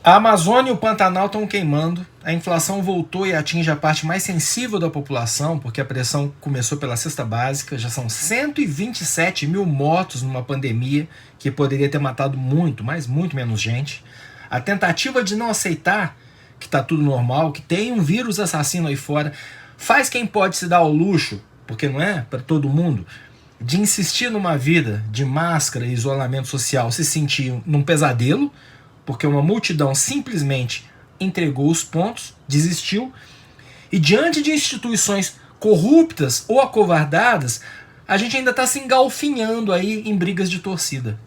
A Amazônia e o Pantanal estão queimando, a inflação voltou e atinge a parte mais sensível da população, porque a pressão começou pela cesta básica, já são 127 mil mortos numa pandemia que poderia ter matado muito, mas muito menos gente. A tentativa de não aceitar que está tudo normal, que tem um vírus assassino aí fora, faz quem pode se dar ao luxo, porque não é para todo mundo, de insistir numa vida de máscara e isolamento social, se sentir num pesadelo, porque uma multidão simplesmente entregou os pontos, desistiu, e diante de instituições corruptas ou acovardadas, a gente ainda está se engalfinhando aí em brigas de torcida.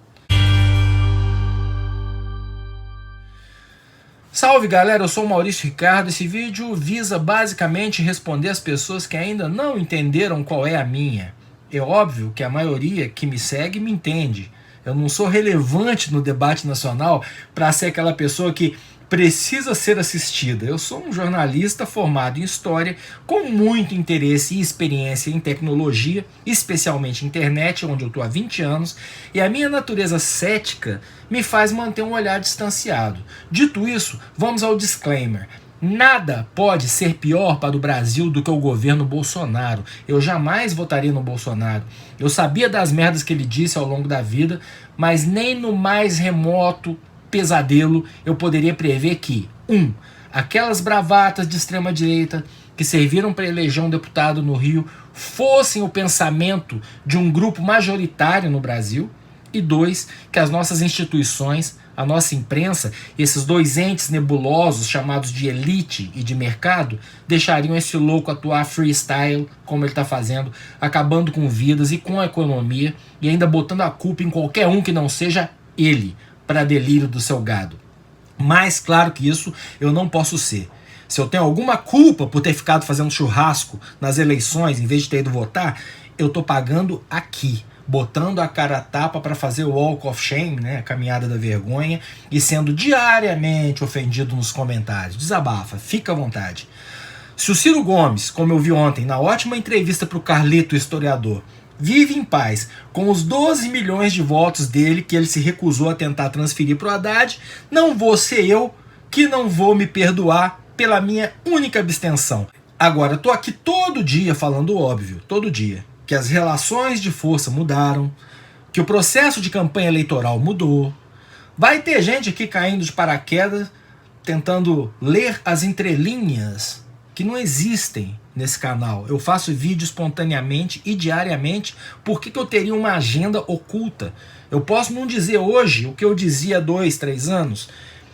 Salve galera, eu sou o Maurício Ricardo. Esse vídeo visa basicamente responder as pessoas que ainda não entenderam qual é a minha. É óbvio que a maioria que me segue me entende. Eu não sou relevante no debate nacional para ser aquela pessoa que precisa ser assistida. Eu sou um jornalista formado em história, com muito interesse e experiência em tecnologia, especialmente internet, onde eu estou há 20 anos, e a minha natureza cética me faz manter um olhar distanciado. Dito isso, vamos ao disclaimer. Nada pode ser pior para o Brasil do que o governo Bolsonaro. Eu jamais votaria no Bolsonaro. Eu sabia das merdas que ele disse ao longo da vida, mas nem no mais remoto pesadelo eu poderia prever que, aquelas bravatas de extrema direita que serviram para eleger um deputado no Rio fossem o pensamento de um grupo majoritário no Brasil, e 2, que as nossas instituições, a nossa imprensa, esses dois entes nebulosos chamados de elite e de mercado, deixariam esse louco atuar freestyle como ele está fazendo, acabando com vidas e com a economia, e ainda botando a culpa em qualquer um que não seja ele, para delírio do seu gado. Mais claro que isso eu não posso ser. Se eu tenho alguma culpa por ter ficado fazendo churrasco nas eleições em vez de ter ido votar, eu tô pagando aqui, botando a cara a tapa para fazer o walk of shame, né, a caminhada da vergonha, e sendo diariamente ofendido nos comentários. Desabafa, fica à vontade. Se o Ciro Gomes, como eu vi ontem na ótima entrevista para o Carlito, historiador, vive em paz com os 12 milhões de votos dele que ele se recusou a tentar transferir para o Haddad, não vou ser eu que não vou me perdoar pela minha única abstenção. Agora, eu tô aqui todo dia falando o óbvio, todo dia, que as relações de força mudaram, que o processo de campanha eleitoral mudou. Vai ter gente aqui caindo de paraquedas, tentando ler as entrelinhas que não existem nesse canal. Eu faço vídeo espontaneamente e diariamente. Por que eu teria uma agenda oculta? Eu posso não dizer hoje o que eu dizia há 2, 3 anos.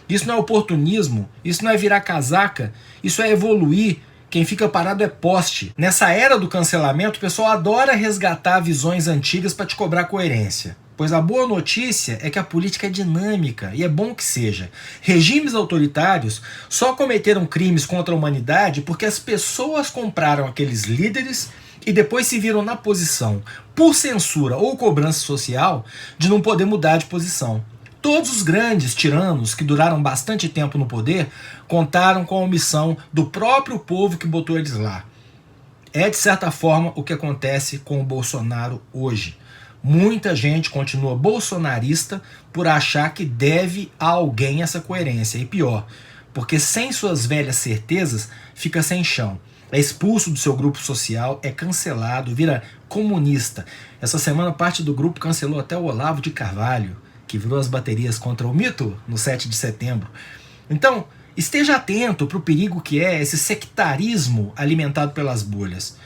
Isso não é oportunismo, isso não é virar casaca, isso é evoluir. Quem fica parado é poste. Nessa era do cancelamento, o pessoal adora resgatar visões antigas para te cobrar coerência. Pois a boa notícia é que a política é dinâmica, e é bom que seja. Regimes autoritários só cometeram crimes contra a humanidade porque as pessoas compraram aqueles líderes e depois se viram na posição, por censura ou cobrança social, de não poder mudar de posição. Todos os grandes tiranos que duraram bastante tempo no poder contaram com a omissão do próprio povo que botou eles lá. É, de certa forma, o que acontece com o Bolsonaro hoje. Muita gente continua bolsonarista por achar que deve a alguém essa coerência. E pior, porque sem suas velhas certezas fica sem chão. É expulso do seu grupo social, é cancelado, vira comunista. Essa semana parte do grupo cancelou até o Olavo de Carvalho, que virou as baterias contra o mito no 7 de setembro. Então, esteja atento para o perigo que é esse sectarismo alimentado pelas bolhas.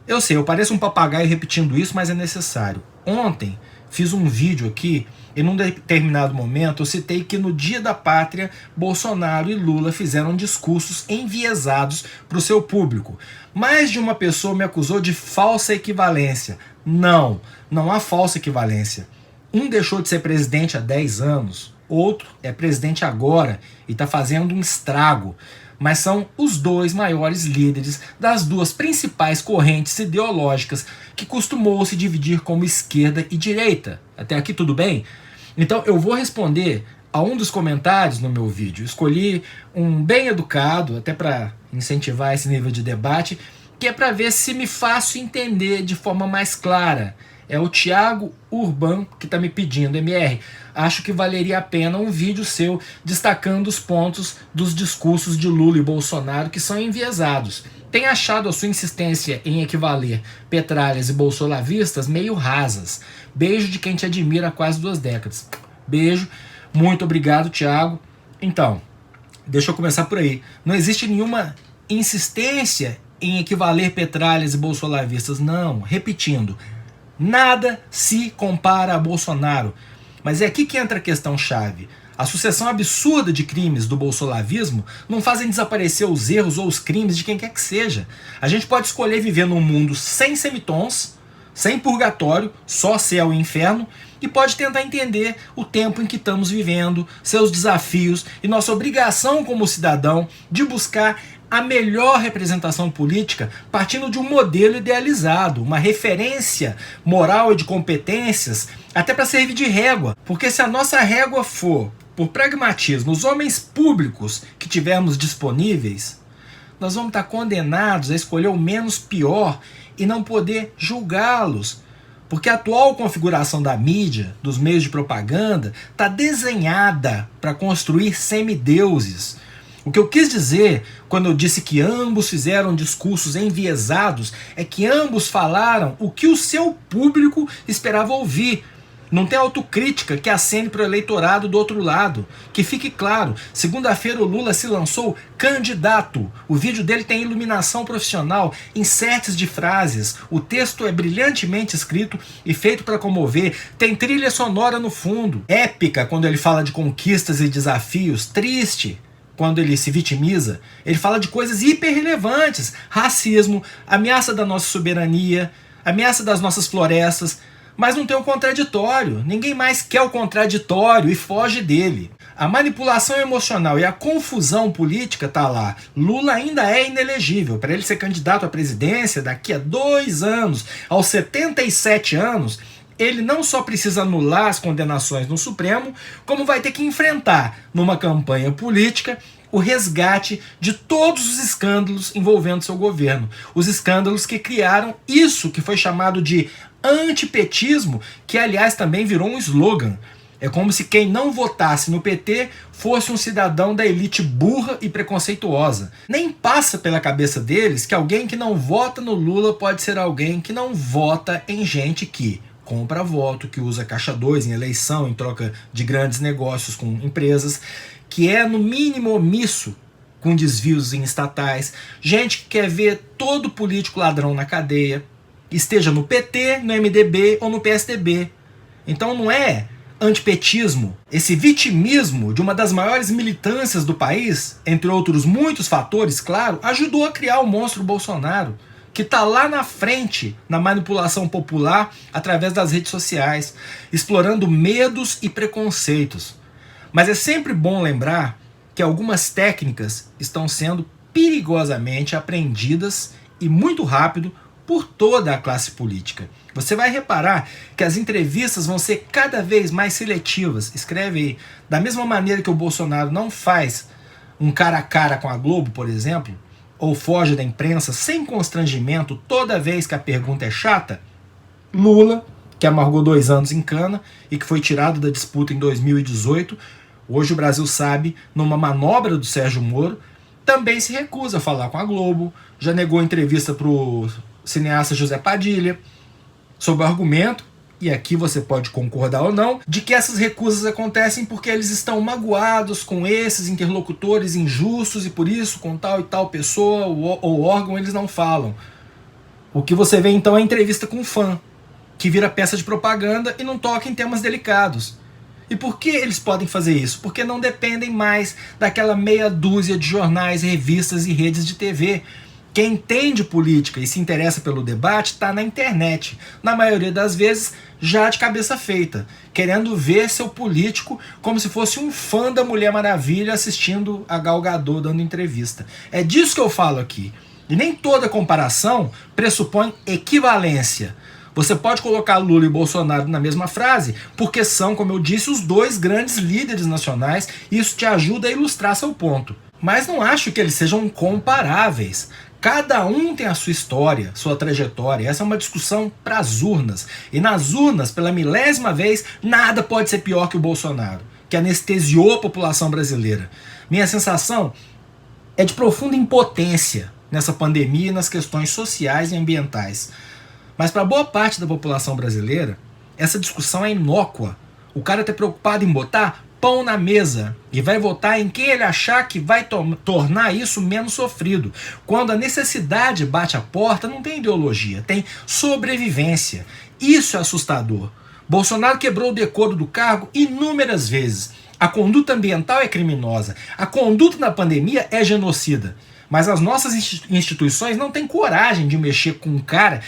Eu sei, eu pareço um papagaio repetindo isso, mas é necessário. Ontem fiz um vídeo aqui e num determinado momento eu citei que no Dia da Pátria Bolsonaro e Lula fizeram discursos enviesados para o seu público. Mais de uma pessoa me acusou de falsa equivalência. Não há falsa equivalência. Um deixou de ser presidente há 10 anos, outro é presidente agora e está fazendo um estrago. Mas são os dois maiores líderes das duas principais correntes ideológicas que costumou se dividir como esquerda e direita. Até aqui tudo bem? Então eu vou responder a um dos comentários no meu vídeo. Escolhi um bem educado, até para incentivar esse nível de debate, que é para ver se me faço entender de forma mais clara. É o Thiago Urban que está me pedindo. MR, acho que valeria a pena um vídeo seu destacando os pontos dos discursos de Lula e Bolsonaro que são enviesados. Tem achado a sua insistência em equivaler petralhas e bolsolavistas meio rasas. Beijo de quem te admira há quase 2 décadas. Beijo, muito obrigado, Thiago. Então, deixa eu começar por aí. Não existe nenhuma insistência em equivaler petralhas e bolsolavistas. Não, repetindo, nada se compara a Bolsonaro. Mas é aqui que entra a questão chave. A sucessão absurda de crimes do bolsolavismo não fazem desaparecer os erros ou os crimes de quem quer que seja. A gente pode escolher viver num mundo sem semitons, sem purgatório, só céu e inferno, e pode tentar entender o tempo em que estamos vivendo, seus desafios e nossa obrigação como cidadão de buscar a melhor representação política partindo de um modelo idealizado, uma referência moral e de competências, até para servir de régua. Porque se a nossa régua for, por pragmatismo, os homens públicos que tivermos disponíveis, nós vamos estar condenados a escolher o menos pior e não poder julgá-los. Porque a atual configuração da mídia, dos meios de propaganda, está desenhada para construir semideuses. O que eu quis dizer quando eu disse que ambos fizeram discursos enviesados é que ambos falaram o que o seu público esperava ouvir. Não tem autocrítica que acene para o eleitorado do outro lado. Que fique claro, segunda-feira o Lula se lançou candidato. O vídeo dele tem iluminação profissional, inserts de frases, o texto é brilhantemente escrito e feito para comover, tem trilha sonora no fundo, épica quando ele fala de conquistas e desafios, triste quando ele se vitimiza. Ele fala de coisas hiperrelevantes, racismo, ameaça da nossa soberania, ameaça das nossas florestas, mas não tem o contraditório. Ninguém mais quer o contraditório e foge dele. A manipulação emocional e a confusão política tá lá. Lula ainda é inelegível. Para ele ser candidato à presidência daqui a 2 anos, aos 77 anos, ele não só precisa anular as condenações no Supremo, como vai ter que enfrentar, numa campanha política, o resgate de todos os escândalos envolvendo seu governo. Os escândalos que criaram isso que foi chamado de antipetismo, que aliás também virou um slogan. É como se quem não votasse no PT fosse um cidadão da elite burra e preconceituosa. Nem passa pela cabeça deles que alguém que não vota no Lula pode ser alguém que não vota em gente que compra voto, que usa caixa 2 em eleição em troca de grandes negócios com empresas, que é no mínimo omisso com desvios em estatais, gente que quer ver todo político ladrão na cadeia, esteja no PT, no MDB ou no PSDB. Então não é antipetismo, esse vitimismo de uma das maiores militâncias do país, entre outros muitos fatores, claro, ajudou a criar o monstro Bolsonaro, que está lá na frente na manipulação popular através das redes sociais, explorando medos e preconceitos. Mas é sempre bom lembrar que algumas técnicas estão sendo perigosamente aprendidas e muito rápido por toda a classe política. Você vai reparar que as entrevistas vão ser cada vez mais seletivas. Escreve aí. Da mesma maneira que o Bolsonaro não faz um cara a cara com a Globo, por exemplo, ou foge da imprensa sem constrangimento toda vez que a pergunta é chata, Lula, que amargou 2 anos em cana e que foi tirado da disputa em 2018, hoje o Brasil sabe, numa manobra do Sérgio Moro, também se recusa a falar com a Globo, já negou entrevista para o cineasta José Padilha, sob o argumento, e aqui você pode concordar ou não, de que essas recusas acontecem porque eles estão magoados com esses interlocutores injustos e por isso com tal e tal pessoa ou órgão eles não falam. O que você vê então é entrevista com um fã, que vira peça de propaganda e não toca em temas delicados. E por que eles podem fazer isso? Porque não dependem mais daquela meia dúzia de jornais, revistas e redes de TV. Quem entende política e se interessa pelo debate está na internet, na maioria das vezes já de cabeça feita, querendo ver seu político como se fosse um fã da Mulher Maravilha assistindo a Gal Gadot dando entrevista. É disso que eu falo aqui. E nem toda comparação pressupõe equivalência. Você pode colocar Lula e Bolsonaro na mesma frase, porque são, como eu disse, os 2 grandes líderes nacionais, e isso te ajuda a ilustrar seu ponto. Mas não acho que eles sejam comparáveis. Cada um tem a sua história, sua trajetória. Essa é uma discussão para as urnas. E nas urnas, pela milésima vez, nada pode ser pior que o Bolsonaro, que anestesiou a população brasileira. Minha sensação é de profunda impotência nessa pandemia e nas questões sociais e ambientais. Mas para boa parte da população brasileira, essa discussão é inócua. O cara está preocupado em botar pão na mesa e vai votar em quem ele achar que vai tornar isso menos sofrido. Quando a necessidade bate a porta, não tem ideologia, tem sobrevivência. Isso é assustador. Bolsonaro quebrou o decoro do cargo inúmeras vezes. A conduta ambiental é criminosa. A conduta na pandemia é genocida. Mas as nossas instituições não têm coragem de mexer com um cara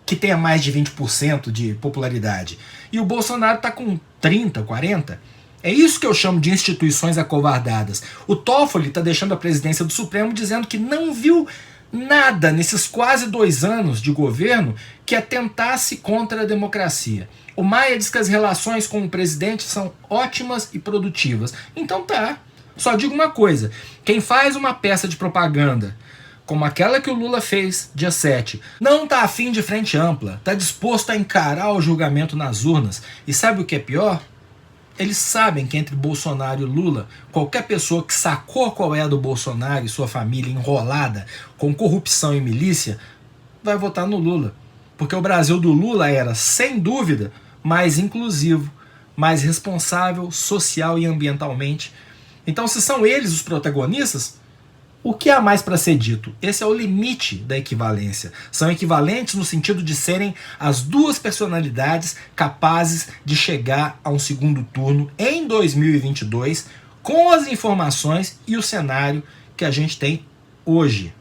que tenha mais de 20% de popularidade. E o Bolsonaro está com 30%, 40%. É isso que eu chamo de instituições acovardadas. O Toffoli está deixando a presidência do Supremo dizendo que não viu nada nesses quase 2 anos de governo que atentasse contra a democracia. O Maia diz que as relações com o presidente são ótimas e produtivas. Então tá. Só digo uma coisa. Quem faz uma peça de propaganda como aquela que o Lula fez dia 7, não tá afim de frente ampla, tá disposto a encarar o julgamento nas urnas. E sabe o que é pior? Eles sabem que entre Bolsonaro e Lula, qualquer pessoa que sacou qual é a do Bolsonaro e sua família enrolada com corrupção e milícia, vai votar no Lula. Porque o Brasil do Lula era, sem dúvida, mais inclusivo, mais responsável social e ambientalmente. Então, se são eles os protagonistas, o que há mais para ser dito? Esse é o limite da equivalência. São equivalentes no sentido de serem as duas personalidades capazes de chegar a um segundo turno em 2022 com as informações e o cenário que a gente tem hoje.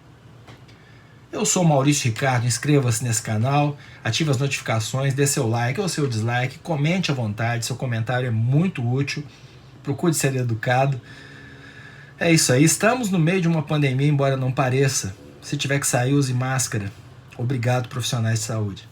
Eu sou Maurício Ricardo, inscreva-se nesse canal, ative as notificações, dê seu like ou seu dislike, comente à vontade, seu comentário é muito útil, procure ser educado. É isso aí, estamos no meio de uma pandemia, embora não pareça. Se tiver que sair, use máscara. Obrigado, profissionais de saúde.